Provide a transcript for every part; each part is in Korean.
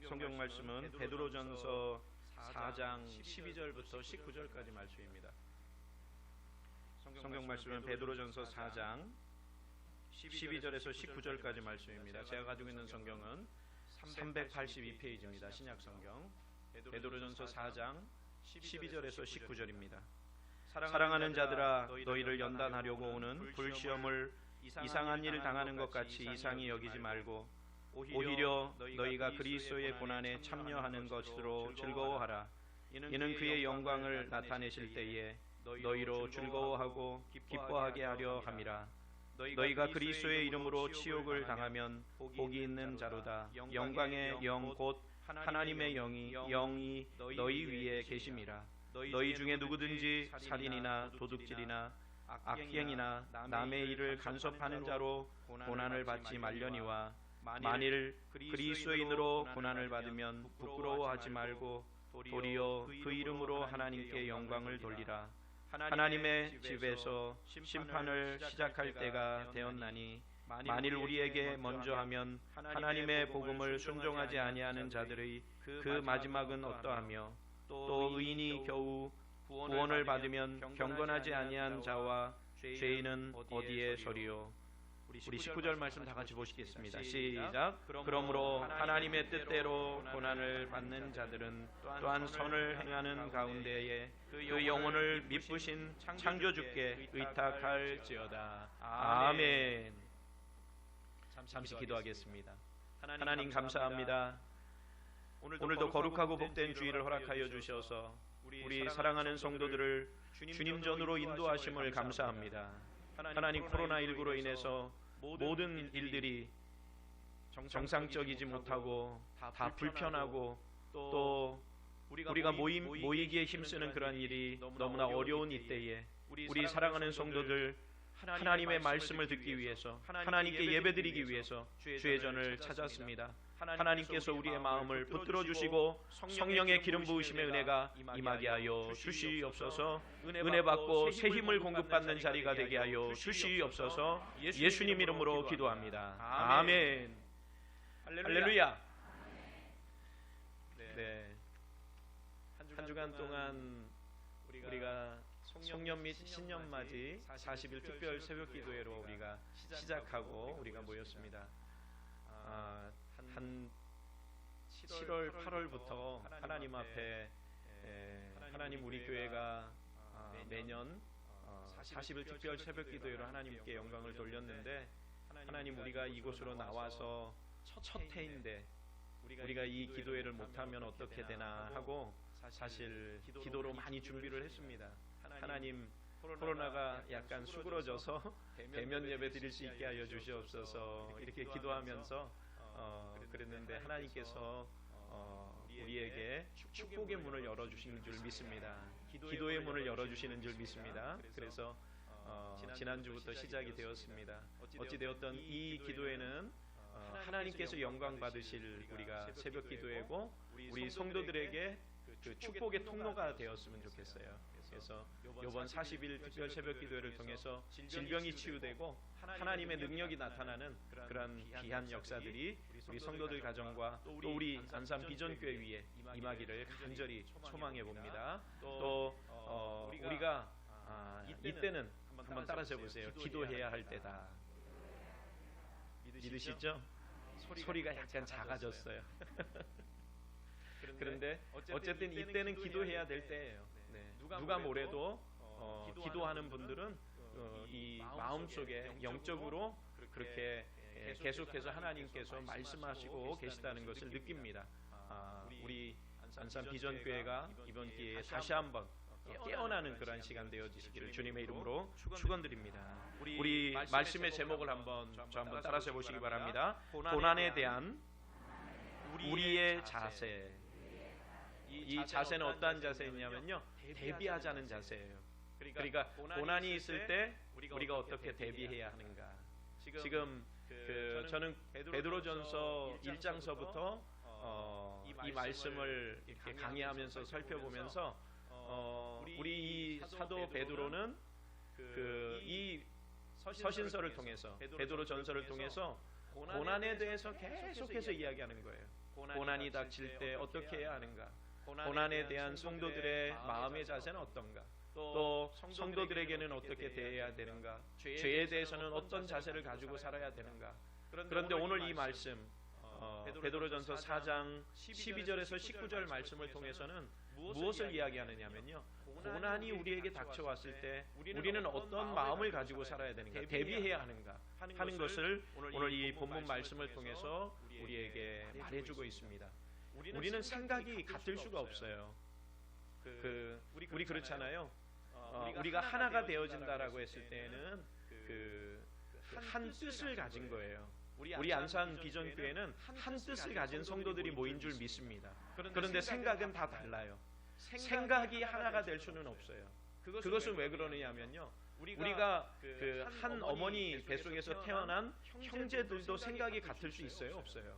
성경 말씀은 베드로전서 4장 12절부터 19절까지 말씀입니다. 성경 말씀은 베드로전서 4장 12절에서 19절까지 말씀입니다. 제가 가지고 있는 성경은 382페이지입니다. 신약 성경 베드로전서 4장 12절에서 19절입니다. 사랑하는 자들아, 너희를 연단하려고 오는 불시험을 이상한 일을 당하는 것 같이 이상히 여기지 말고 오히려 너희가 그리스도의 고난에 참여하는 것으로 즐거워하라. 이는 그의 영광을 나타내실 때에 너희로 즐거워하고 기뻐하게 하려 함이라. 너희가 그리스도의 이름으로 치욕을 당하면 복이 있는 자로다. 영광의 영 곧 하나님의 영이 너희 위에 계심이라. 너희 중에 누구든지 살인이나 도둑질이나 악행이나 남의 일을 간섭하는 자로 고난을 받지 말려니와 만일 그리스도인으로 고난을 받으면 부끄러워하지 말고 도리어 그 이름으로 하나님께 영광을 돌리라. 하나님의 집에서 심판을 시작할 때가 되었나니 만일 우리에게 먼저 하면 하나님의 복음을 순종하지 아니하는 자들의 그 마지막은 어떠하며 또 의인이 겨우 구원을 받으면 경건하지 아니한 자와 죄인은 어디에 서리요. 우리 19절 말씀 다 같이 보시겠습니다. 시작. 그러므로 하나님의 뜻대로 고난을 받는 자들은 또한 선을 행하는 가운데에 그 영혼을 미쁘신 창조주께 의탁할지어다. 아멘. 잠시 기도하겠습니다. 하나님 감사합니다. 오늘도 거룩하고 복된 주일을 허락하여 주셔서 우리 사랑하는 성도들을 주님 전으로 인도하심을 감사합니다. 하나님, 코로나19로 인해서 모든 일들이 정상적이지 못하고 다 불편하고 또 우리가 모이기에 힘쓰는 그런 일이 너무나 어려운 이때에 우리 사랑하는 성도들 하나님의 말씀을 듣기 위해서 하나님께 예배드리기 위해서 주의 전을 찾았습니다. 하나님께서 우리의 마음을 붙들어 주시고 성령의 기름 부으심의 은혜가 임하게 하여 주시옵소서. 은혜 받고 새 힘을 공급받는 자리가 되게 하여 주시옵소서. 예수님 이름으로 기도합니다. 아멘. 할렐루야. 네. 한 주간 동안 우리가 송년 및 신년 맞이 40일 특별 새벽 기도회로 우리가 시작하고 우리가 모였습니다. 한 7월 8월부터 하나님 앞에 하나님 우리 교회가 매년 40일 특별 새벽 기도회로 하나님께 영광을 돌렸는데 하나님 우리가 이곳으로 나와서 첫 해인데 우리가 이 기도회를 못하면 어떻게 되나 하고 사실 기도로 많이 준비를 했습니다. 하나님 코로나가 약간 수그러져서 대면 예배 드릴 수 있게 하여 주시옵소서 이렇게 기도하면서 그랬는데 하나님께서 우리에게 축복의 문을 열어주시는 줄 믿습니다. 기도의 문을 열어주시는 줄 믿습니다. 그래서 지난주부터 시작이 되었습니다. 어찌되었던 이 기도회는 하나님께서 영광 받으실 우리가 새벽 기도회고 우리 성도들에게 그 축복의 통로가 되었으면 좋겠어요. 그래서 이번 40일 특별 새벽 기도회를 통해서 질병이 치유되고 하나님의 능력이 나타나는 그런 귀한 역사들이 우리 성도들 가정과 또 우리 안산 비전교회 위에 임하기를 간절히 소망해 봅니다. 또 우리가 이때는 한번 따라서 보세요. 기도해야 할 때다. 믿으시죠? 소리가 약간 작아졌어요. 그런데 어쨌든 이때는 기도해야 될 때예요. 누가 뭐래도 기도하는 분들은 이 마음속에 영적으로 그렇게 계속해서 하나님께서 말씀하시고 계시다는 것을 느낍니다. 우리 안산 비전교회가 이번 기회에 다시 한번 깨어나는 그러한 시간 되어지시기를 주님의 이름으로 축원드립니다. 우리 말씀의 제목을 한번 따라서 보시기 바랍니다. 고난에 대한 우리의 자세. 이 자세는 어떠한 자세냐면요, 대비하자는 자세예요. 그러니까 고난이 있을 때 우리가 어떻게 대비해야 하는가. 지금 저는 베드로전서 1장서부터 이 말씀을 이렇게 강의하면서 살펴보면서 우리 이 사도 베드로는 이 서신서를 통해서 베드로전서를 통해서 고난에 대해서 계속해서 이야기하는 거예요. 고난이 닥칠 때 어떻게 해야 하는가? 고난에 대한 성도들의 마음의 자세는 어떤가? 또 성도들에게는 어떻게 대해야 되는가? 죄에 대해서는 어떤 자세를 가지고 살아야 되는가? 그런데 오늘 이 말씀 베드로전서 4장 12절에서 19절 말씀을 통해서는 무엇을 이야기하느냐면요, 고난이 우리에게 닥쳐왔을 때 우리는 어떤 마음을 가지고 살아야 되는가, 대비해야 하는가 하는 것을 오늘 이 본문 말씀을 통해서 우리에게 말해주고 있습니다. 우리는 생각이 같을 수가 없어요. 우리 그렇잖아요. 우리가 하나가 되어진다라고 했을 때는 한 뜻을 가진 거예요. 우리 안산 비전교회는 한 뜻을 가진 성도들이 모인 줄 믿습니다. 그런데 생각은 다 달라요. 생각이 하나가 될 수는 없어요. 그것은 왜 그러느냐면요, 우리가 한 어머니 뱃속에서 태어난 형제들도 생각이 같을 수 있어요? 없어요?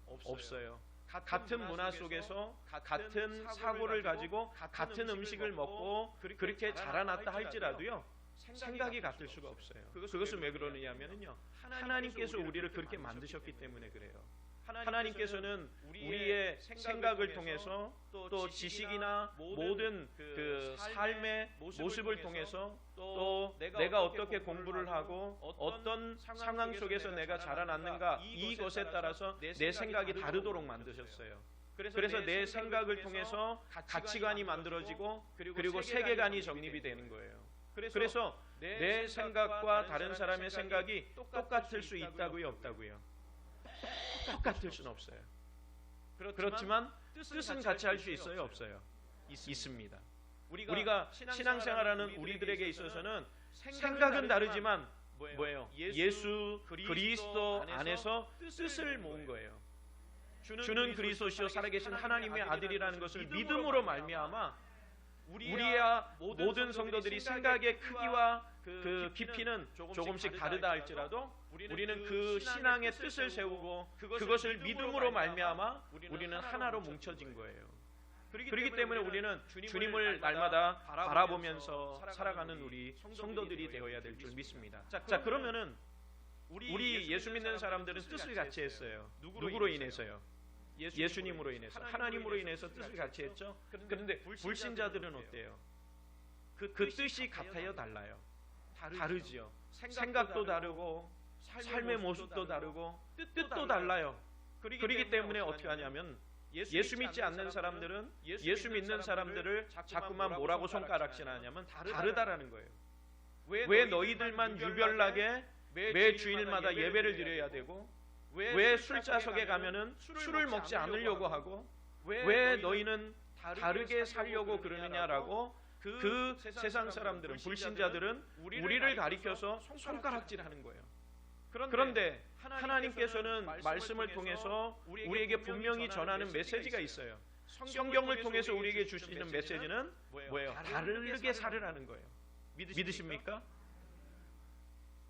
없어요. 같은 문화 속에서 같은 사고를 가지고 같은 음식을 먹고 그렇게 자라났다 할지라도요, 생각이 같을 수가 없어요. 그것은 왜 그러느냐면요, 하나님께서 우리를 그렇게 만드셨기 때문에 그래요. 하나님께서는 우리의 생각을 통해서 또 지식이나 모든 그 삶의 모습을 통해서 또 내가 어떻게 공부를 하고 어떤 상황 속에서 내가 자라났는가, 이것에 따라서 내 생각이 다르도록 만드셨어요. 그래서 내 생각을 통해서 가치관이 만들어지고 그리고 세계관이 정립이 되는 거예요. 그래서 내 생각과 다른 사람의 생각이 똑같을 수 있다고요, 없다고요? 똑같을 수는 없어요. 그렇지만 뜻은 같이 할 수 있어요, 없어요? 있습니다. 우리가 신앙생활하는 우리들에게 있어서는 생각은 다르지만 뭐예요? 예수 그리스도 안에서 뜻을 모은 거예요. 주는 그리스도시요 살아계신 하나님의 아들이라는 것을 믿음으로 말미암아 우리야 모든 성도들이 생각의 크기와 그 깊이는 조금씩 다르다 할지라도 우리는 그 신앙의 뜻을 세우고 그것을 믿음으로 말미암아 우리는 하나로 뭉쳐진 거예요. 그렇기 때문에 우리는 주님을 날마다 바라보면서 살아가는 우리 성도들이 되어야 될 줄 믿습니다. 자, 그러면은 우리 예수 믿는 사람들은 뜻을 같이 했어요. 누구로 인해서요? 예수님으로 인해서, 하나님으로 인해서 뜻을 같이 했죠. 그런데 불신자들은 어때요? 그 뜻이 같아요, 달라요? 다르지요. 생각도 다르고 삶의 모습도 다르고 뜻도 달라요. 그렇기 때문에 어떻게 하냐면 예수 믿지 않는 사람들은 예수 믿는 사람들을 자꾸만 뭐라고 손가락질하냐면 다르다라는 거예요. 왜 너희들만 유별나게 매 주일마다 예배를 드려야 되고, 왜 술자석에 가면은 술을 먹지 않으려고 하고, 왜 너희는 다르게 살려고 그러느냐라고 그 세상 사람들은, 불신자들은 우리를 가리켜서 손가락질하는 거예요. 그런데 하나님께서는 말씀을 통해서 우리에게 분명히 전하는 메시지가 있어요. 성경을 통해서 우리에게 주시는 메시지는 뭐예요? 다르게 살으라는 거예요. 믿으십니까?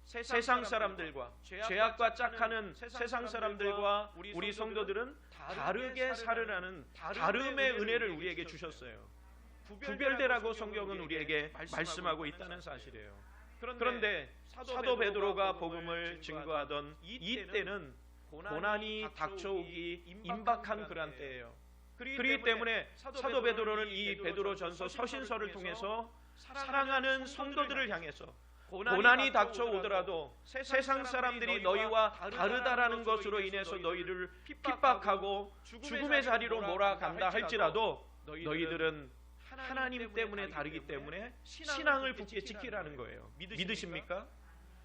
세상 사람들과 죄악과 짝하는 세상 사람들과 우리 성도들은 다르게 살으라는 다름의 은혜를 우리에게 주셨어요. 구별되라고 성경은 우리에게 말씀하고 있다는 사실이에요. 그런데 사도 베드로가 복음을 증거하던 이때는 고난이 닥쳐오기 임박한 그런 때예요. 그렇기 때문에 사도 베드로는 이 베드로전서 서신서를 통해서 사랑하는 성도들을 향해서 고난이 닥쳐오더라도 세상 사람들이 너희와 다르다라는 것으로 인해서 너희를 핍박하고 죽음의 자리로 몰아간다 할지라도 너희들은 하나님 때문에 다르기 때문에 신앙을 굳게 지키라는 거예요. 믿으십니까?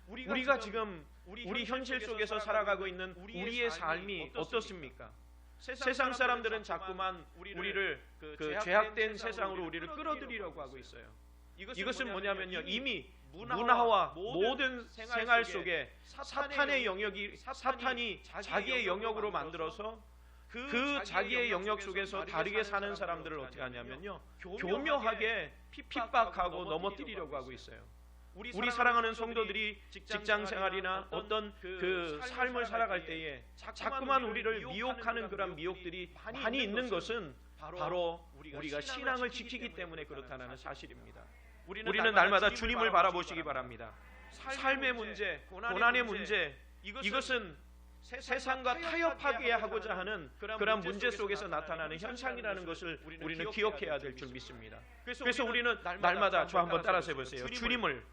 우리가 지금 우리 현실 속에서 살아가고 있는 우리의 삶이 어떻습니까? 세상 사람들은 자꾸만 우리를 그 죄악된 세상으로 우리를 끌어들이려고 하고 있어요. 이것은 뭐냐면요, 이미 문화와 모든 생활 속에 사탄의 영역이, 사탄이 자기의 영역으로 만들어서 그 자기의 영역 속에서 다르게 사는 사람들을 어떻게 하냐면요, 교묘하게 핍박하고 넘어뜨리려고 하고 있어요. 우리 사랑하는 성도들이 직장 생활이나 어떤 그 삶을 살아갈 때에 자꾸만 우리를 미혹하는 그런 미혹들이 많이 있는 것은 바로 우리가 신앙을 지키기 때문에 그렇다는 사실입니다. 우리는 날마다 주님을 바라보시기 바랍니다. 삶의 문제, 고난의 문제, 이것은 세상과 타협하게 하고자 하는 그런 문제 속에서 나타나는 현상이라는 것을 우리는 기억해야 될 줄 믿습니다. 그래서 우리는 날마다 저 한번 따라서 해보세요. 주님을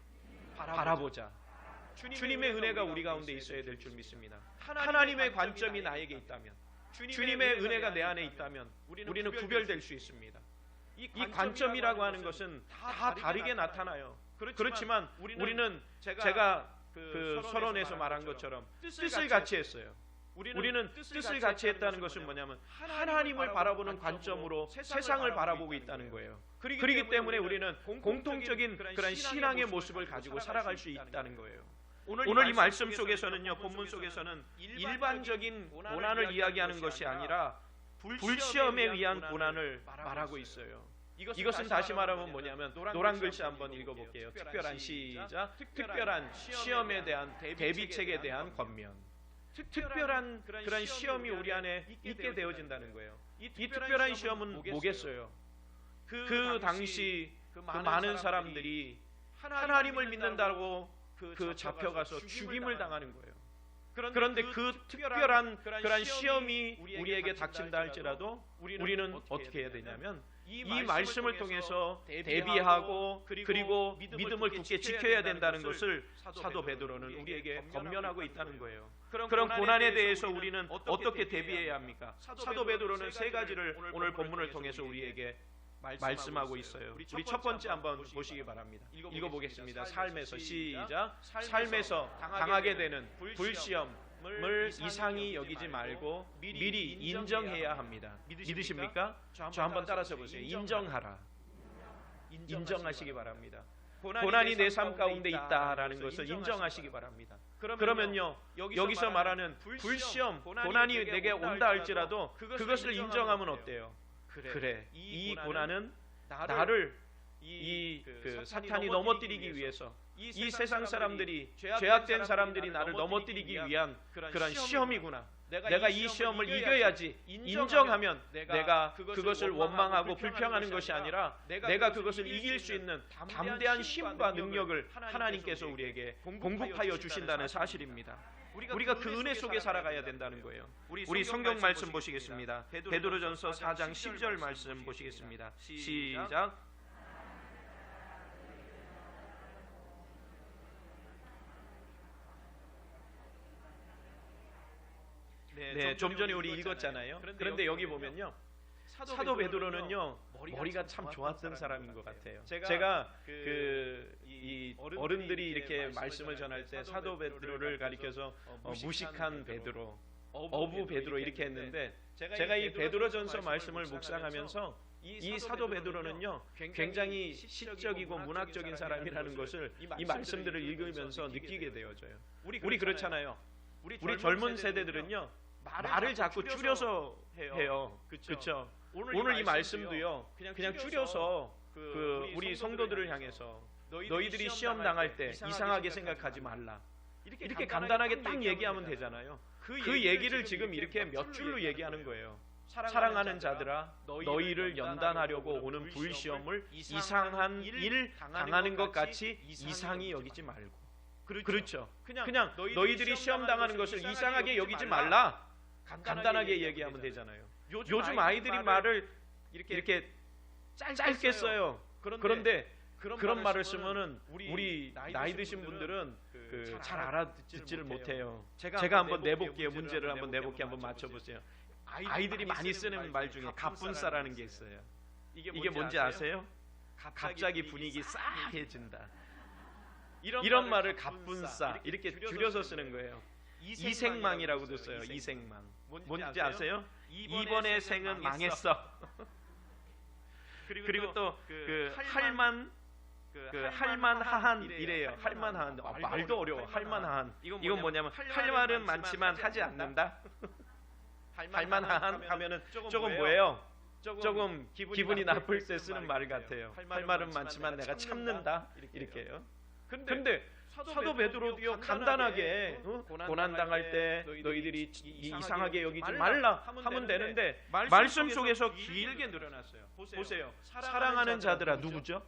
바라보자. 주님의 은혜가 우리 가운데 있어야 될 줄 믿습니다. 하나님의 관점이 나에게 있다면, 주님의 은혜가 내 안에 있다면 우리는 구별될 수 있습니다. 이 관점이라고 하는 것은 다 다르게 나타나요. 그렇지만 우리는 제가 그 서론에서 말한 것처럼 뜻을 같이 했어요. 우리는 뜻을 같이 했다는 것은 뭐냐면 하나님을 바라보는 관점으로 세상을 바라보고 있다는 거예요. 그렇기 때문에 우리는 공통적인 그런 신앙의 모습을 가지고 살아갈 수 있다는 거예요. 오늘 이 말씀 속에서는요, 본문 속에서는 일반적인 고난을 이야기하는 것이 아니라 불시험에 의한 고난을 말하고 있어요. 이것은 다시 말하면 뭐냐면 노란 글씨 한번 읽어볼게요. 특별한 시작. 특별한 시험에 대한 대비책에 대한 권면. 특별한 그런 시험이 우리 안에 있게 되어진다는 거예요. 이 특별한 시험은 뭐겠어요? 그 당시 그 많은 사람들이 하나님을 믿는다고 그 잡혀가서 죽임을 당하는 거예요. 그런데 그 특별한 그런 시험이 우리에게 닥친다 할지라도 우리는 어떻게 해야 되냐면 이 말씀을 통해서 대비하고 그리고 믿음을 굳게 지켜야 된다는 것을 사도 베드로는 우리에게 권면하고 있다는 거예요. 그런 고난에 대해서 우리는 어떻게 대비해야 합니까? 사도 베드로는 세 가지를 오늘 본문을 통해서 우리에게 말씀하고 있어요. 우리 첫 번째 한번 보시기 바랍니다. 읽어보겠습니다. 삶에서 시작. 삶에서 당하게 되는 불시험을 이상히 여기지 말고 미리 인정해야 합니다. 믿으십니까? 저 한번 따라서 보세요. 인정하라. 인정하시기 바랍니다. 고난이 내 삶 가운데 있다라는 것을 인정하시기 바랍니다. 그러면요, 여기서 말하는 불시험, 고난이 내게 온다 할지라도 그것을 인정하면 어때요? 그래, 이 고난은 나를 그 사탄이 넘어뜨리기 위해서, 이 세상 사람들이, 죄악된 사람들이 나를 넘어뜨리기 위한 그런 시험이구나. 내가 이 시험을 이겨야지 인정하면 내가 그것을 원망하고 불평하는 것이 아니라 내가 그것을 이길 수 있는 담대한 힘과 능력을 하나님께서 우리에게 공급하여 주신다는 사실입니다. 우리가 그 은혜 속에 살아가야 된다는 거예요. 우리 성경 말씀 보시겠습니다. 베드로전서 4장 12절 말씀 보시겠습니다. 시작. 네, 좀 전에 우리 읽었잖아요. 그런데 여기 보면요, 사도 베드로는요 머리가 참 좋았던 사람인 것 같아요. 제가 이 어른들이 이렇게 말씀을 전할 때 사도 베드로를 가리켜서 무식한 베드로, 어부 베드로 이렇게 했는데, 제가 이 베드로전서 말씀을 묵상하면서 이 사도 베드로는요 굉장히 시적이고 문학적인 사람이라는 것을 이 말씀들을 읽으면서 느끼게 되어져요. 우리 그렇잖아요. 우리 젊은 세대들은요 말을 자꾸 줄여서 해요. 그렇죠? 오늘 이 말씀도요 그냥 줄여서 우리 성도들을 향해서 너희들이 시험 당할 때 이상하게 생각하지 말라, 이렇게 간단하게 딱 얘기하면 되잖아요. 그 얘기를 지금 이렇게 몇 줄로 얘기하는 거예요. 사랑하는 자들아, 너희를 연단하려고 오는 불시험을 이상한 일 당하는 것 같이 이상히 여기지 말고. 그렇죠. 그냥 너희들이 시험 당하는 것을 이상하게 여기지 말라, 간단하게 얘기하면 되잖아요. 요즘 아이들이 말을 이렇게 짧게 써요. 그런데 그런 말을 쓰면은 우리 나이 드신 분들은 잘 알아듣지를 못해요. 제가 한번 내볼게요. 문제를 한번 내볼게요. 한번 맞춰보세요. 아이들이 많이 쓰는 말 중에 갑분싸라는 게 있어요. 이게 뭔지 아세요? 갑자기 분위기 싸해진다. 이런 말을 갑분싸 이렇게 줄여서 쓰는 거예요. 이생망이라고도 써요. 이생망. 뭔지 아세요? 이번의 생은 망했어. 그리고 또 할만하한 이래요. 할만한, 말도 어려워. 할만한. 이건 뭐냐면 할 말은 많지만 하지 않는다. 할만한 하면은 조금 뭐예요? 조금 기분이 나쁠 때 쓰는 말 같아요. 할 말은 많지만 내가 참는다, 이렇게요. 근데 사도 베드로도요 간단하게 고난 당할 때 너희들이 이상하게 여기지 말라 하면 되는데 말씀 속에서 길게 늘어났어요. 보세요. 사랑하는 자들아, 누구죠?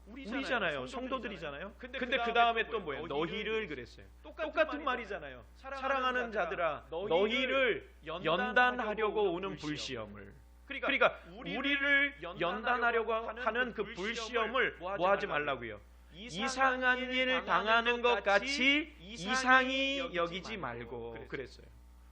우리잖아요. 성도들이잖아요. 근데 그 다음에 또 뭐예요? 너희를 그랬어요. 똑같은 말이잖아요. 사랑하는 자들아, 너희를 연단하려고 오는 불시험을. 그러니까 우리를 연단하려고 하는 그 불시험을 뭐 하지 말라고요? 이상한 일 당하는 것 같이 이상히 여기지 말고 그랬어요.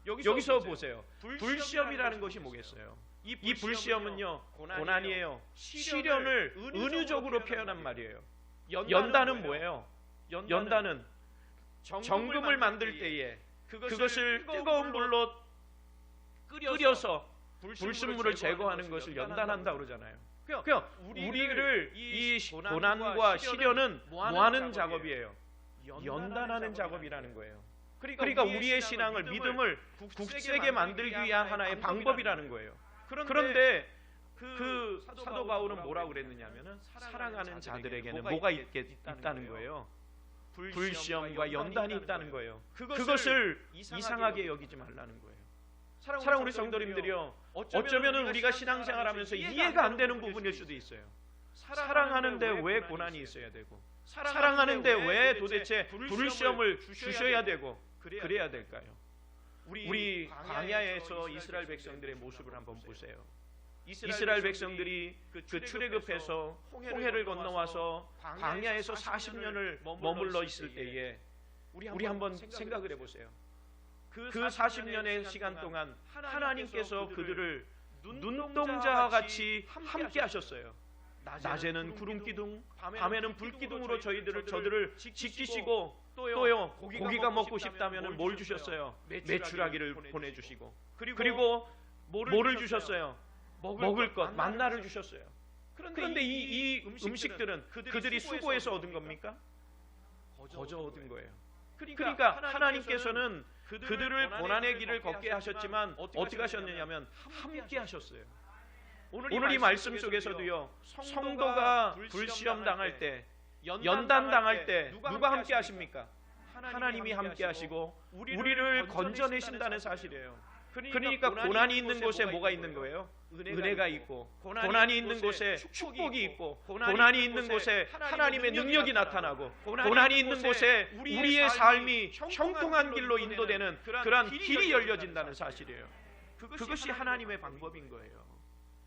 여기서 보세요. 불시험이라는 것이 뭐겠어요? 이 불시험은요, 고난이에요. 시련을 은유적으로 표현한 말이에요. 연단은 뭐예요? 연단은 정금을 만들 때에 그것을 뜨거운 물로 끓여서 불순물을 제거하는 것을 연단한다고 그러잖아요. 그러니까 우리를 이 고난과 시련은 뭐하는 작업이에요? 연단하는 작업이라는 거예요. 그러니까 우리의 신앙을, 믿음을 굳세게 만들기 위한 하나의 방법이라는 거예요. 그런데 그 사도 바울은 뭐라고 그랬느냐면은 사랑하는 자들에게는 뭐가 있다는 거예요? 불시험과 연단이 있다는 거예요. 그것을 이상하게 여기지 말라는 거예요. 사랑 우리 성도님들이요, 어쩌면은 우리가 신앙생활하면서 이해가 안 되는 부분일 수도 있어요. 사랑하는데 왜 고난이 있어야 되고, 사랑하는데 왜 도대체 불시험을 주셔야 되고 그래야 될까요? 우리 광야에서 이스라엘 백성들의 모습을 한번 보세요. 이스라엘 백성들이 그 출애굽해서 홍해를 건너와서 광야에서 40년을 머물러 있을 때에 우리 한번 생각을 해보세요. 그 40년의 시간 동안 하나님께서 그들을 눈동자와 같이 함께 하셨어요. 낮에는 구름 기둥, 밤에는 불 기둥으로 저들을 지키시고, 또요 고기가 먹고 싶다면 뭘 주셨어요? 메추라기를 보내주시고, 그리고 뭐를 주셨어요? 먹을 것, 만나를 주셨어요. 그런데 이 음식들은 그들이 수고해서 얻은 겁니까? 거저 얻은 거예요. 그러니까 하나님께서는 그들을 고난의 길을 걷게 하셨지만 어떻게 하셨느냐면 함께 하셨어요. 오늘 이 말씀 속에서도요, 성도가 불시험 당할 때, 연단 당할 때 누가 함께 하십니까? 하나님이 함께 하시고 우리를 건져내신다는 사실이에요. 그러니까 고난이 있는 곳에 뭐가 있는 거예요? 은혜가 있고, 고난이 있는 곳에 축복이 있고, 고난이 있는 곳에 하나님의 능력이 나타나고, 고난이 있는 곳에 우리의 삶이 형통한 길로 인도되는 그러한 길이 열려진다는 사실이에요. 그것이 하나님의 방법인 거예요.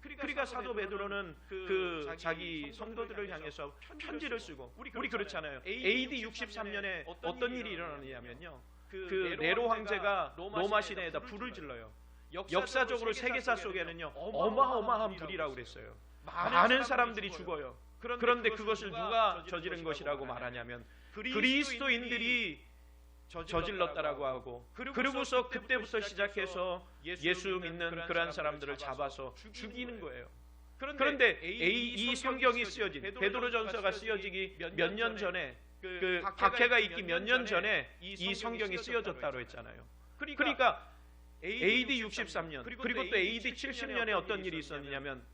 그러니까 사도 베드로는 그 자기 성도들을 향해서 편지를 쓰고, 우리 그렇잖아요. AD 63년에 어떤 일이 일어나냐면요, 그 네로 황제가 로마 시내에다 불을 질러요. 역사적으로 세계사 속에는요, 어마어마한 불이라고 그랬어요. 많은 사람들이 죽어요. 그런데 그것을 누가 저지른 것이라고 말하냐면 그리스도인들이 저질렀다라고 하고, 그리고서 그때부터 시작해서 예수 믿는 그러한 사람들을 잡아서 죽이는 거예요. 그런데 이 성경이 쓰여진, 베드로전서가 쓰여지기 몇 년 전에, 그 박해가 있기 몇 년 전에 이 성경이 쓰여졌다고 했잖아요. 그러니까 AD 63년 그리고 또 AD 70년에 어떤 일이 있었냐면,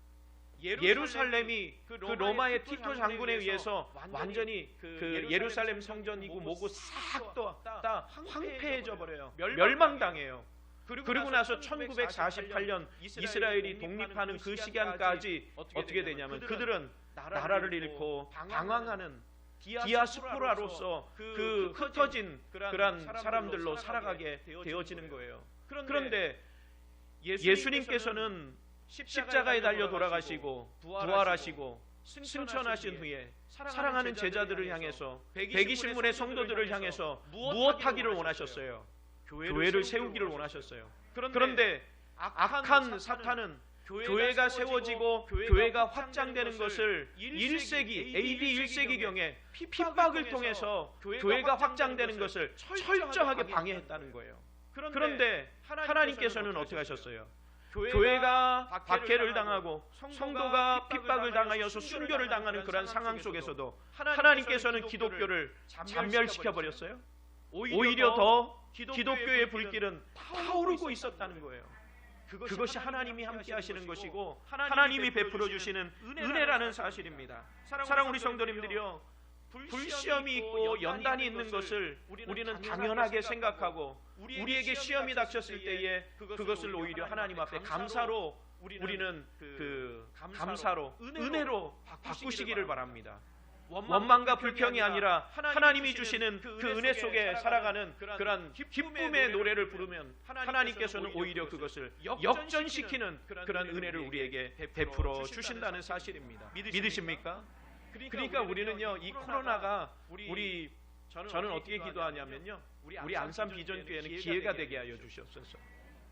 예루살렘이 그 로마의 티토 장군에 의해서 완전히 그 예루살렘 성전이고 뭐고 싹 다 황폐해져 버려요. 멸망당해요. 그리고 나서 1948년 이스라엘이 독립하는 그 시간까지 어떻게 되냐면, 그들은 나라를 잃고 방황하는 디아스포라로서 그 흩어진 그런 사람들로 살아가게 되어지는 거예요. 그런데 예수님께서는 십자가에 달려 돌아가시고 부활하시고 승천하신 후에 사랑하는 제자들을 향해서, 120문의 성도들을 향해서 무엇하기를 원하셨어요? 교회를 세우기를 원하셨어요. 그런데 악한 사탄은 교회가 세워지고 교회가 확장되는 것을 1세기 AD 1세기경에 핍박을 통해서 교회가 확장되는 것을 철저하게 방해했다는 거예요. 그런데 하나님께서는 어떻게 하셨어요? 교회가 박해를 당하고 성도가 핍박을 당하여서 순교를 당하는 그런 상황 속에서도 하나님께서는 기독교를 잔멸시켜 버렸어요. 오히려 더 기독교의 불길은 타오르고 있었다는 거예요. 그것이 하나님이 함께 하시는 것이고 하나님이 베풀어 주시는 은혜라는 사실입니다. 사랑 우리 성도님들이요, 불시험이 있고 연단이 있는 것을 우리는 당연하게 생각하고, 우리에게 시험이 닥쳤을 때에 그것을 오히려 하나님 앞에 감사로 우리는 감사로, 은혜로 바꾸시기를 바랍니다. 원망과 불평이 아니라 하나님이 주시는 그 은혜 속에 살아가는 그런 기쁨의 노래를 부르면 하나님께서는 오히려 그것을 역전시키는 그런 은혜를 우리에게 베풀어 주신다는 사실입니다. 믿으십니까? 그러니까 우리는요, 이 코로나가 저는 어떻게 기도하냐면요, 우리 안산 비전교회는 기회가 되게 하여 주시옵소서.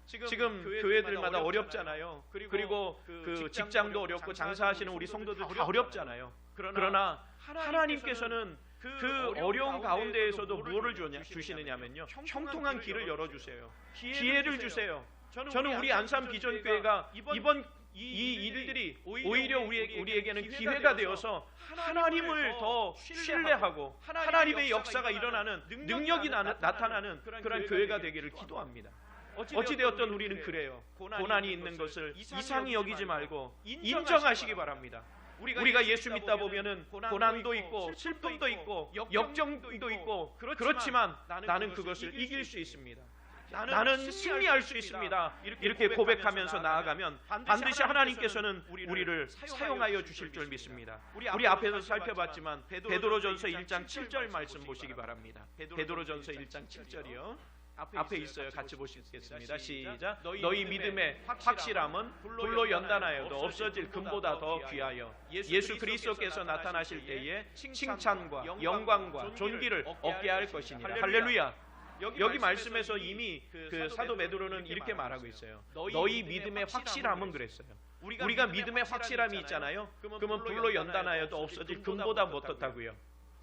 지금 교회들마다 어렵잖아요. 그리고 그 직장도 어렵고 장사하시는 우리 성도들 다 어렵잖아요. 그러나 하나님께서는 그 어려운 가운데에서도 무엇을 주시느냐면요, 형통한 길을 열어주세요. 기회를 주세요. 저는 우리 안산 비전교회가 이번 이 일들이 오히려 우리에게는 기회가 되어서 하나님을 더 신뢰하고 하나님의 역사가 일어나는, 능력이 나타나는 그런 교회가 되기를 기도합니다. 어찌되었든 우리는 그래요. 고난이 있는 것을 이상히 여기지 말고 인정하시기 바랍니다. 우리가 예수 믿다 보면은 고난도 있고 슬픔도 있고 역정도 있고, 그렇지만 나는 그것을 이길 수 있습니다. 나는 승리할 수 있습니다. 이렇게 고백하면서 나아가면 반드시 하나님께서는 우리를 사용하여 주실 줄 믿습니다. 우리 앞에서 살펴봤지만 베드로전서 1장 7절 말씀 보시기 바랍니다. 베드로전서 1장 7절이요. 앞에 있어요. 같이 보시겠습니다. 시작. 너희 믿음의 확실함은 불로 연단하여도 없어질 금보다 더 귀하여 예수 그리스도께서 나타나실 때에 칭찬과 영광과 존귀를 얻게 할 것이니라. 할렐루야. 여기 말씀에서 이미 그 사도 베드로는 이렇게 말하고 있어요. 너희 믿음의 확실함은 그랬어요. 우리가 믿음의 확실함이 있잖아요. 그러면 불로 연단하여도 없어질 금보다 어떻다고요?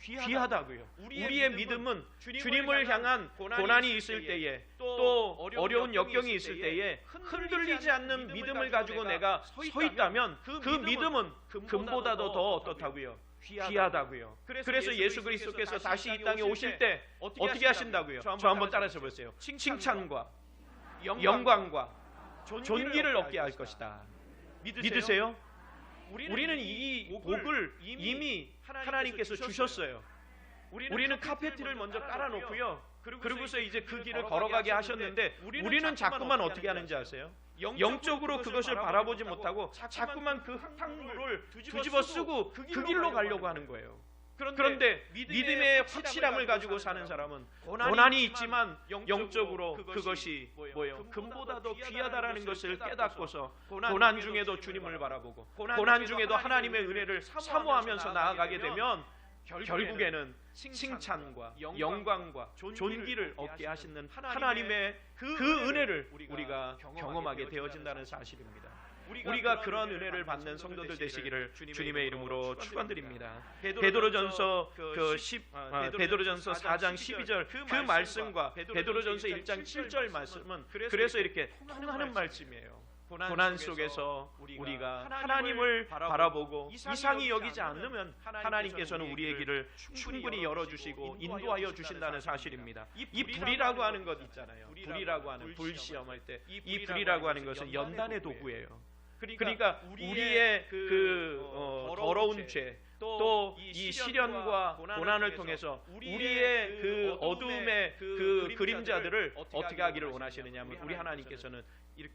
귀하다고요. 우리의 믿음은 주님을 향한 고난이 있을 때에, 또 어려운 역경이 있을 때에 흔들리지 않는 믿음을 가지고 내가 서 있다면 그 믿음은 금보다도 더 어떻다고요? 귀하다고요. 그래서 예수 그리스도께서 다시 이 땅에 오실 때 어떻게 하신다고요? 저 한번 따라서 보세요. 칭찬과 영광과 존귀를 얻게 할 것이다. 믿으세요? 우리는 이 복을 이미 하나님께서 주셨어요. 우리는 카페트를 먼저 깔아놓고요, 그리고서 이제 그 길을 걸어가게 하셨는데, 우리는 자꾸만 어떻게 하는지 아세요? 영적으로 그것을 바라보지 못하고 자꾸만 그 흙탕물을 뒤집어 쓰고 그 길로 가려고 하는 거예요. 그런데 믿음의 확실함을 가지고 사는 사람은 고난이 있지만 영적으로 그것이 뭐예요? 금보다 더 귀하다라는 것을 깨닫고서 고난 중에도 주님을 바라보고 고난 중에도 하나님의 은혜를 사모하면서 나아가게 되면 결국에는 칭찬과 영광과 존귀를 얻게 하시는 하나님의 그 은혜를 우리가 경험하게 되어진다는 사실입니다. 우리가 그런 은혜를 받는 성도들 되시기를 주님의 이름으로 축원드립니다. 베드로전서 4장 12절 그 말씀과 베드로전서 1장 7절 말씀은 그래서 이렇게 통하는 말씀이에요. 고난 속에서 우리가 하나님을 바라보고 이상히 여기지 않으면 하나님께서는 우리의 길을 충분히 열어주시고 인도하여 주신다는 사실입니다. 이 불이라고 하는 것 있잖아요. 불이라고 하는, 불시험할 때 이 불이라고 하는 것은 연단의 도구예요. 그러니까 우리의 더러운 죄, 또 이 시련과 고난을 통해서 우리의 그 어두움의 그 그림자들을 어떻게 하기를 원하시느냐면, 우리 하나님께서는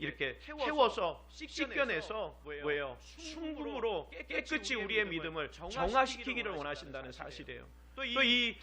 이렇게 태워서 씻겨내서 뭐예요? 순금으로 깨끗이 우리의 믿음을 정화시키기를 원하신다는 사실이에요. 또 이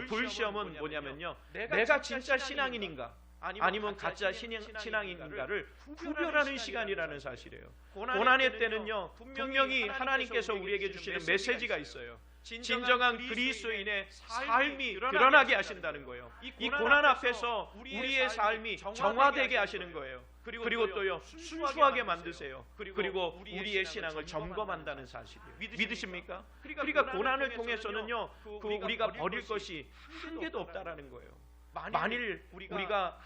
불시험은 뭐냐면요, 내가 진짜 신앙인인가 아니면 가짜 신앙인가를 구별하는 시간이라는 사실이에요. 고난의 때는요, 분명히 하나님께서 우리에게 주시는 메시지가 있어요. 진정한 그리스도인의 삶이 드러나게 하신다는 거예요. 이 고난 앞에서 우리의 삶이 정화되게 하시는 거예요. 그리고 또요, 순수하게 만드세요. 그리고 우리의 신앙을 점검한다는 사실이에요. 믿으십니까? 그러니까 고난을 통해서는요, 우리가 버릴 것이 한 개도 없다라는 거예요. 만일 우리가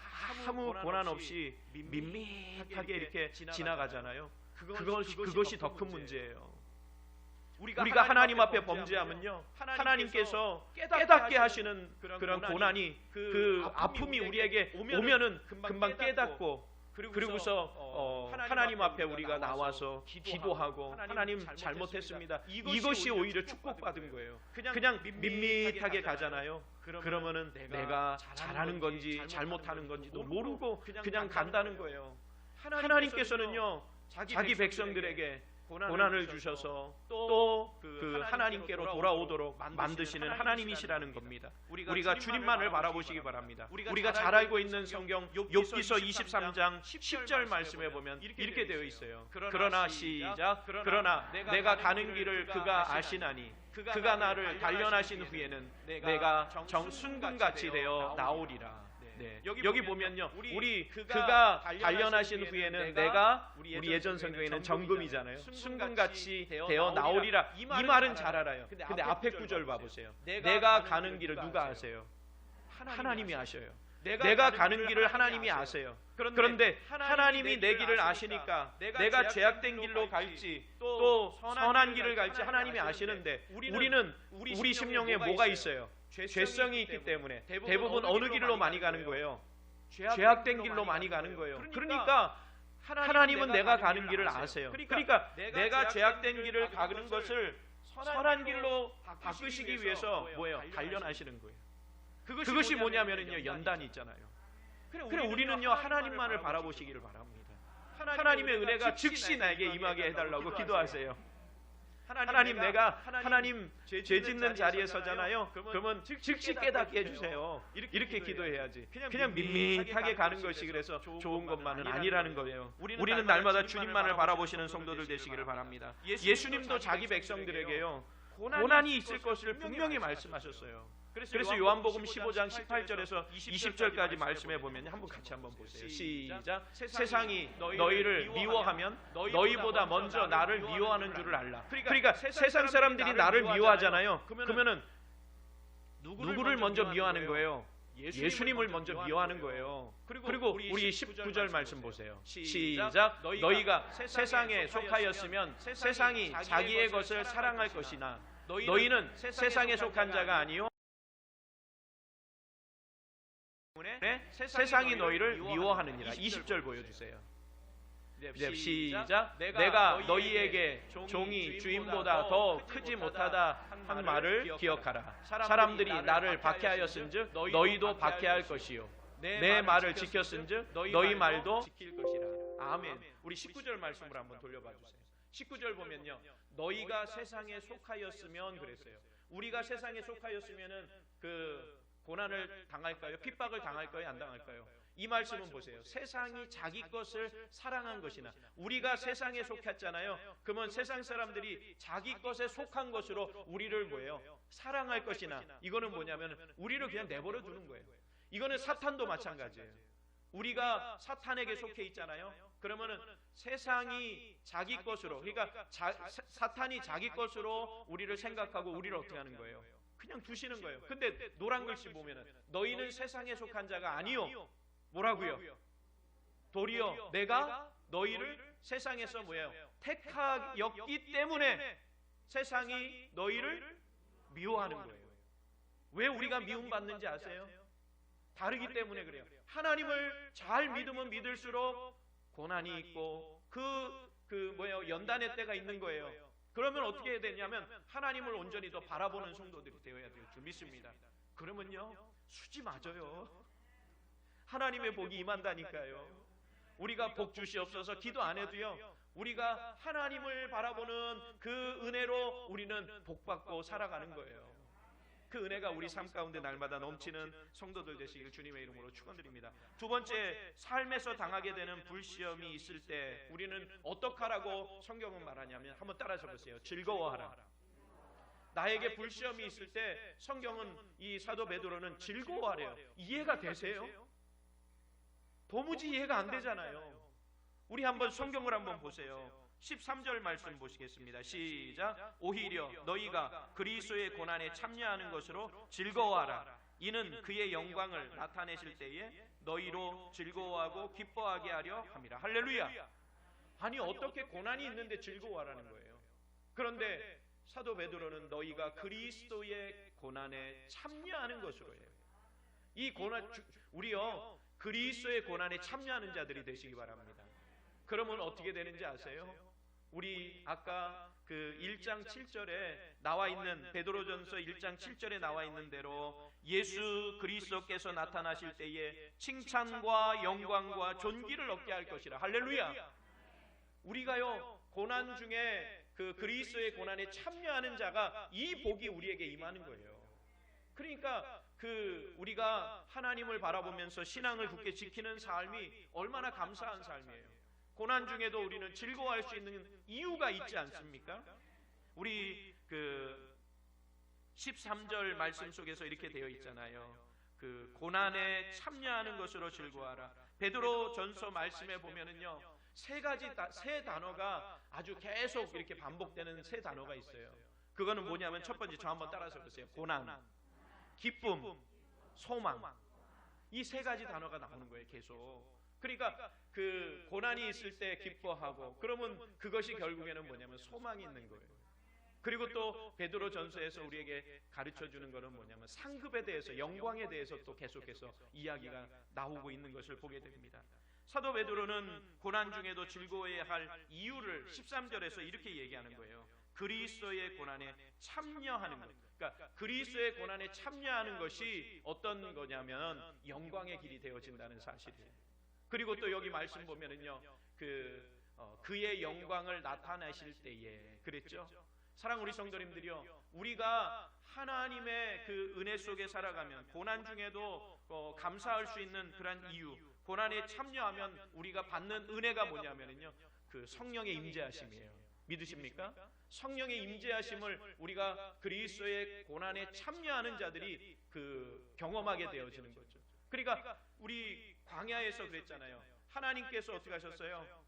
아무 고난 없이 밋밋하게 이렇게 지나가잖아요. 그것이 더 큰 문제예요. 우리가 하나님 앞에 범죄하면요, 하나님께서 깨닫게 하시는 그런 고난이, 그 아픔이 우리에게 오면은 금방 깨닫고, 그리고서 하나님 앞에 우리가 나와서 기도하고, 하나님 잘못했습니다, 이것이 오히려 축복받은 거예요. 그냥 밋밋하게 가잖아요. 그러면은 내가 잘하는 건지 잘못하는 건지도 모르고 그냥 간다는 거예요. 하나님께서는요, 자기 백성들에게 고난을 주셔서 또 그 하나님께로 돌아오도록 만드시는 하나님이시라는 겁니다. 우리가 주님만을 바라보시기 바랍니다. 우리가 잘 알고 있는 성경 욥기서 23장 10절 말씀에 보면 이렇게 되어 있어요. 그러나 시작. 그러나 내가 가는 길을 그가 아시나니 그가 나를 단련하신 후에는 내가 순금같이 되어 나오리라. 네. 여기 보면요, 우리 그가 단련하신 후에는 내가, 우리 예전 성경에는 정금이잖아요. 순금같이 되어 나오리라. 이 말은 잘 알아요. 근데 앞에 구절 봐보세요. 내가 가는 길을 누가 아세요? 하나님이 아셔요. 내가 가는 길을 하나님이 아세요. 그런데 하나님이 내 길을 아시니까 내가 죄악된 길로 갈지 또 선한 길을 갈지 하나님이 아시는데 우리는 우리 심령에 뭐가 있어요? 죄성이 있기 때문에 대부분 어느 길로 많이 가는 거예요? 죄악된 길로 많이 가는 거예요. 그러니까 하나님은 내가 가는 길을 아세요. 그러니까 내가 죄악된 길을 가는 것을 선한 길로 바꾸시기 위해서 뭐예요? 단련하시는 거예요. 그것이 뭐냐면요, 연단이 있잖아요. 그래 우리는요, 하나님만을 바라보시기를 바랍니다. 하나님의 은혜가 즉시 나에게 임하게 해달라고 기도하세요. 하나님, 내가 하나님 죄 짓는 자리에 서잖아요. 그러면 즉시 깨닫게 해주세요. 이렇게 기도해야지. 그냥 밋밋하게 가는 것이 그래서 좋은 것만은 아니라는 거예요. 우리는 날마다 주님만을 바라보시는 성도들 되시기를 바랍니다. 예수님도 자기 백성들에게요, 고난이 있을 것을 분명히 말씀하셨어요. 그래서 요한복음 15장 18절에서 20절까지 말씀해 보면 한번 같이 한번 보세요. 시작. 세상이 너희를 미워하면 너희보다 먼저 나를 미워하는 줄을 알라. 그러니까 세상 사람들이 나를 미워하잖아요. 그러면은 누구를 먼저 미워하는 거예요? 예수님을 먼저 미워하는 거예요. 그리고 우리 19절 말씀 보세요. 시작. 너희가 세상에 속하였으면 세상이 자기의 것을 사랑할 것이나 너희는 세상에 속한 자가 아니요 세상이 너희를 미워하느니라. 20절 보여주세요. 시작. 내가 너희에게 종이 주인보다 더 크지 못하다 한 말을 기억하라. 사람들이 나를 박해하였은즉 너희도 박해할 것이요 내 말을 지켰은즉 너희 말도 지킬 것이라. 아멘. 우리 19절 말씀을 한번 돌려봐 주세요. 19절 보면요, 너희가 세상에 속하였으면 그랬어요. 우리가 세상에 속하였으면은 그 고난을 당할까요? 핍박을 당할까요? 안 당할까요? 이 말씀은 보세요. 세상이 자기 것을 사랑한 것이나 우리가 세상에 속했잖아요. 그러면 세상 사람들이 자기 것에 속한 것으로 우리를 뭐예요? 사랑할 것이나 이거는 뭐냐면 우리를 그냥 내버려 두는 거예요. 이거는 사탄도 마찬가지예요. 우리가 사탄에게 속해 있잖아요. 그러면은 세상이 자기 것으로, 그러니까 사탄이 자기 것으로 우리를 생각하고 우리를 어떻게 하는 거예요? 그냥 두시는 거예요. 근데 노란 글씨 보면은 너희는 세상에 속한 자가 아니요. 뭐라고요? 도리어 내가 너희를 세상에서 뭐예요? 택하였기 때문에 세상이 너희를 미워하는 거예요. 왜 우리가 미움받는지 아세요? 다르기 때문에 그래요. 하나님을 잘 믿으면 믿을수록 고난이 있고 연단의 때가 있는 거예요. 그러면 어떻게 해야 되냐면 하나님을 온전히 더 바라보는 성도들이 되어야 될 줄 믿습니다. 그러면요, 수지 맞아요. 하나님의 복이 임한다니까요. 우리가 복 주시옵소서 기도 안 해도요, 우리가 하나님을 바라보는 그 은혜로 우리는 복받고 살아가는 거예요. 그 은혜가 우리 삶 가운데 날마다 넘치는 성도들 되시길 주님의 이름으로 축원드립니다. 두 번째, 삶에서 당하게 되는 불시험이 있을 때 우리는 어떡하라고 성경은 말하냐면 한번 따라 적으세요. 즐거워하라. 나에게 불시험이 있을 때 성경은, 이 사도 베드로는 즐거워하래요. 이해가 되세요? 도무지 이해가 안 되잖아요. 우리 한번 성경을 한번 보세요. 13절 말씀 보시겠습니다. 시작. 오히려 너희가 그리스도의 고난에 참여하는 것으로 즐거워하라. 이는 그의 영광을 나타내실 때에 너희로 즐거워하고 기뻐하게 하려 함이라. 할렐루야. 아니, 어떻게 고난이 있는데 즐거워하라는 거예요? 그런데 사도 베드로는 너희가 그리스도의 고난에 참여하는 것으로 해요. 이 고난, 우리요 그리스도의 고난에 참여하는 자들이 되시기 바랍니다. 그러면 어떻게 되는지 아세요? 우리 아까 그 1장 7절에 나와 있는, 베드로전서 1장 7절에 나와 있는 대로 예수 그리스도께서 나타나실 때에 칭찬과 영광과 존귀를 얻게 할 것이라. 할렐루야. 우리가요 고난 중에 그 그리스도의 고난에 참여하는 자가 이 복이 우리에게 임하는 거예요. 그러니까 우리가 하나님을 바라보면서 신앙을 굳게 지키는 삶이 얼마나 감사한 삶이에요. 고난 중에도 우리는 즐거워할 수 있는 이유가 있지 않습니까? 우리 13절 말씀 속에서 이렇게 되어 있잖아요. 고난에 참여하는 것으로 즐거워하라. 베드로전서 말씀에 보면은요, 세 단어가 아주 계속 이렇게 반복되는 세 단어가 있어요. 그거는 뭐냐면 첫 번째, 저 한번 따라서 보세요. 고난, 기쁨, 소망. 이 세 가지 단어가 나오는 거예요, 계속. 그러니까 고난이 있을 때 기뻐하고, 그러면 그것이 결국에는 뭐냐면 소망이 있는 거예요. 그리고 또 베드로전서에서 우리에게 가르쳐 주는 것은 뭐냐면 상급에 대해서, 영광에 대해서 또 계속해서 이야기가 나오고 있는 것을 보게 됩니다. 사도 베드로는 고난 중에도 즐거워해야 할 이유를 13절에서 이렇게 얘기하는 거예요. 그리스도의 고난에 참여하는 것. 그러니까 그리스도의 고난에 참여하는 것이 어떤 거냐면 영광의 길이 되어진다는 사실이에요. 그리고 또 여기 말씀 보면은요, 그의 영광을 나타내실 때에, 그랬죠? 사랑 우리 성도님들이요, 우리가 하나님의 그 은혜 속에 살아가면 고난 중에도 감사할 수 있는 그런 이유, 고난에 참여하면 우리가 받는 은혜가 뭐냐면요, 그 성령의 임재하심이에요. 믿으십니까? 성령의 임재하심을 우리가 그리스도의 고난에 참여하는 자들이 경험하게 되어지는 거죠. 그러니까 우리 광야에서 그랬잖아요. 하나님께서 어떻게 하셨어요?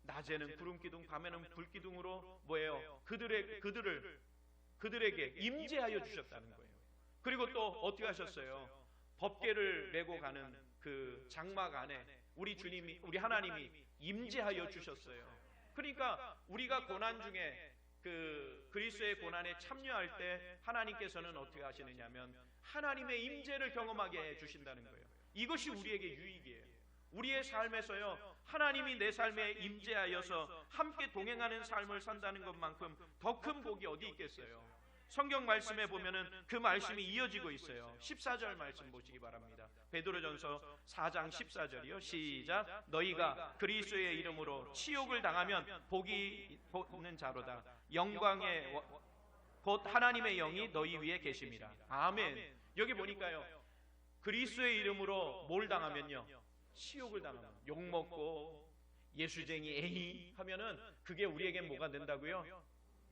낮에는 구름 기둥, 밤에는 불 기둥으로 뭐예요? 그들에게 임재하여 주셨다는 거예요. 그리고 또 어떻게 하셨어요? 법궤를 메고 가는 그 장막 안에 우리 주님이, 우리 하나님이 임재하여 주셨어요. 그러니까 우리가 고난 중에 그리스도의 고난에 참여할 때 하나님께서는 어떻게 하시느냐면 하나님의 임재를 경험하게 해 주신다는 거예요. 이것이 우리에게 유익이에요. 우리의 삶에서요, 하나님이 내 삶에 임재하여서 함께 동행하는 삶을 산다는 것만큼 더 큰 복이 어디 있겠어요? 성경 말씀에 보면은 그 말씀이 이어지고 있어요. 14절 말씀 보시기 바랍니다. 베드로전서 4장 14절이요. 시작. 너희가 그리스도의 이름으로 치욕을 당하면 복이 있는 자로다. 영광의 곧 하나님의 영이 너희 위에 계심이라. 아멘. 여기 보니까요, 그리스도의 이름으로 뭘 당하면요, 치욕을 당하면, 욕먹고 예수쟁이 애니 하면은 그게 우리에게 뭐가 된다고요?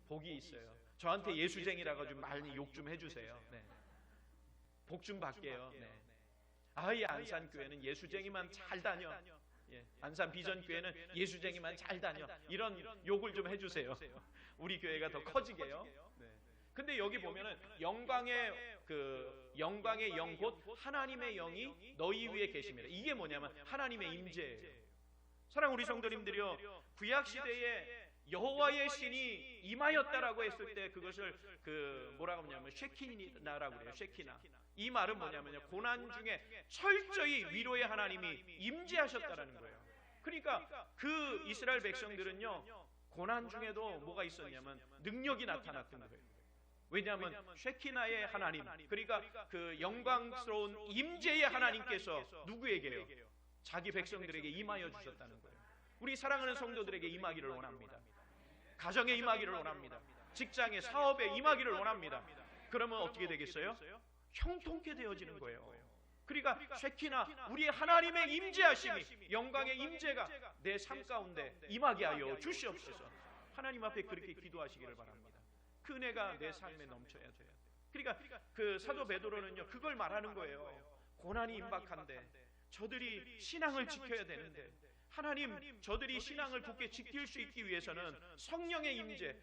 복이 있어요. 저한테 예수쟁이라고 좀 많이 욕 좀 해주세요. 네. 복 좀 받게요. 네. 이 안산교회는 예수쟁이만 잘 다녀. 예. 안산 비전교회는 예수쟁이만 잘 다녀. 이런 욕을 좀 해주세요. 우리 교회가 더 커지게요. 네. 근데 여기 보면은 영광의 영, 곧 하나님의 영이 너희 위에 계십니다. 이게 뭐냐면 하나님의 임재예요. 사랑 우리 성도님들이요, 구약 시대에 여호와의 신이 임하였다라고 했을 때 그것을 뭐라고 하냐면 쉐키나라고 그래요. 쉐키나. 이 말은 뭐냐면요, 고난 중에 철저히 위로의 하나님이 임재하셨다라는 거예요. 그러니까 그 이스라엘 백성들은요, 고난 중에도 뭐가 있었냐면 능력이 나타났던 거예요. 왜냐하면 쉐키나의 하나님, 그러니까 그 영광스러운 임재의 하나님께서 누구에게요? 자기 백성들에게 임하여 주셨다는 거예요. 우리 사랑하는 성도들에게 임하기를 원합니다. 가정에 임하기를 원합니다. 직장에, 사업에 임하기를 원합니다. 그러면 어떻게 되겠어요? 형통케 되어지는 거예요. 그러니까 쉐키나, 우리 하나님의 임재하심이, 영광의 임재가 내 삶 가운데 임하게 하여 주시옵소서. 하나님 앞에 그렇게 기도하시기를 바랍니다. 그 은혜가 내 삶에 넘쳐야 돼요. 그러니까 그 사도 베드로는요, 그걸 말하는 거예요. 고난이 임박한데 저들이 신앙을 지켜야 되는데, 하나님, 저들이 신앙을 굳게 지킬 수 있기 위해서는 성령의 임재,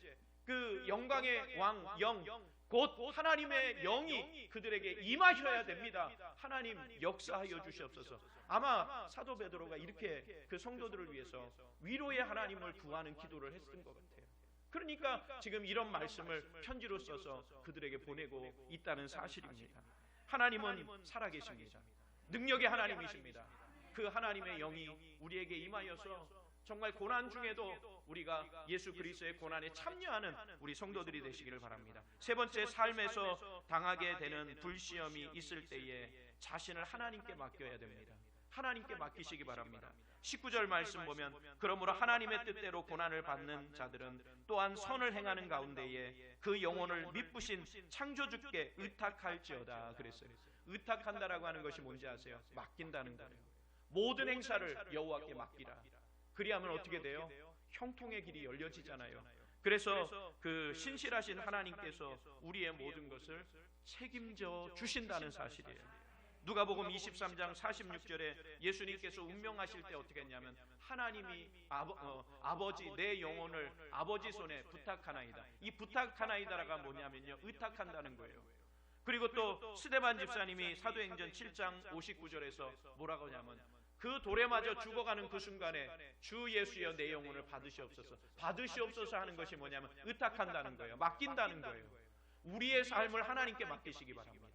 그 영광의 왕, 영, 곧 하나님의 영이 그들에게 임하셔야 됩니다. 하나님 역사하여 주시옵소서. 아마 사도 베드로가 이렇게 그 성도들을 위해서 위로의 하나님을 구하는 기도를 했던 것 같아요. 그러니까 지금 이런 말씀을 편지로 써서 그들에게 보내고 있다는 사실입니다. 하나님은 살아계십니다. 능력의 하나님이십니다. 그 하나님의 영이 우리에게 임하여서 정말 고난 중에도 우리가 예수 그리스도의 고난에 참여하는 우리 성도들이 되시기를 바랍니다. 세 번째, 삶에서 당하게 되는 불시험이 있을 때에 자신을 하나님께 맡겨야 됩니다. 하나님께 맡기시기 바랍니다. 19절 말씀 보면 그러므로 하나님의 뜻대로 고난을 받는 자들은 또한 선을 행하는 가운데에 그 영혼을 미쁘신 창조주께 의탁할지어다 그랬어요. 의탁한다라고 하는 것이 뭔지 아세요? 맡긴다는 거예요. 모든 행사를 여호와께 맡기라. 그리하면 어떻게 돼요? 형통의 길이 열려지잖아요. 그래서 그 신실하신 하나님께서 우리의 모든 것을 책임져 주신다는 사실이에요. 누가복음 23장 46절에 예수님께서 운명하실 때 어떻게 했냐면 하나님이 아버지 내 영혼을 아버지 손에 부탁하나이다. 이 부탁하나이다가 뭐냐면요, 의탁한다는 거예요. 그리고 또 스데반 집사님이 사도행전 7장 59절에서 뭐라고 하냐면 그 돌에 맞아 죽어가는 그 순간에 주 예수여 내 영혼을 받으시옵소서. 받으시옵소서 하는 것이 뭐냐면 의탁한다는 거예요. 맡긴다는 거예요. 우리의 삶을 하나님께 맡기시기 바랍니다.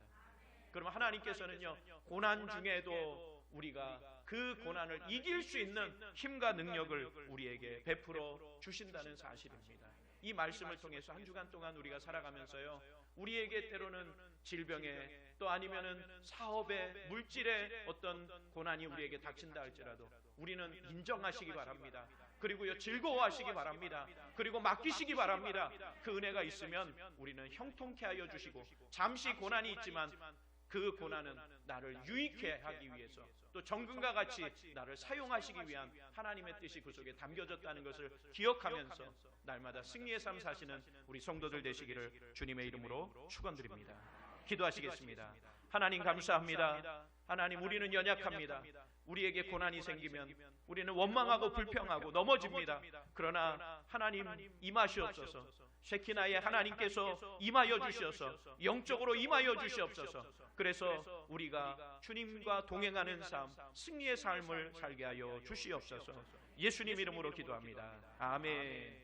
그러면 하나님께서는요, 고난 중에도 우리가 그 고난을 이길 수 있는 힘과 능력을 우리에게 베풀어 주신다는 사실입니다. 이 말씀을 통해서 한 주간 동안 우리가 살아가면서요, 우리에게 때로는 질병에 또 아니면은 사업에 물질에 어떤 고난이 우리에게 닥친다 할지라도 우리는 인정하시기 바랍니다. 그리고요, 즐거워하시기 바랍니다. 그리고 맡기시기 바랍니다. 그 은혜가 있으면 우리는 형통케 하여 주시고, 잠시 고난이 있지만 그 고난은 나를 유익해 하기 위해서 또 정금과 같이 나를 사용하시기 위한 하나님의 뜻이 그 속에 담겨졌다는 것을 기억하면서 날마다 승리의 삶 사시는 우리 성도들 되시기를 주님의 이름으로 축원드립니다. 기도하시겠습니다. 하나님 감사합니다. 하나님, 우리는 연약합니다. 우리에게 고난이 생기면 우리는 원망하고 불평하고 넘어집니다. 그러나 하나님 임하시옵소서. 쉐키나의 하나님께서 임하여 주셔서 영적으로 임하여 주시옵소서. 그래서 우리가 주님과 동행하는 삶, 승리의 삶을 살게 하여 주시옵소서. 예수님 이름으로 기도합니다. 아멘.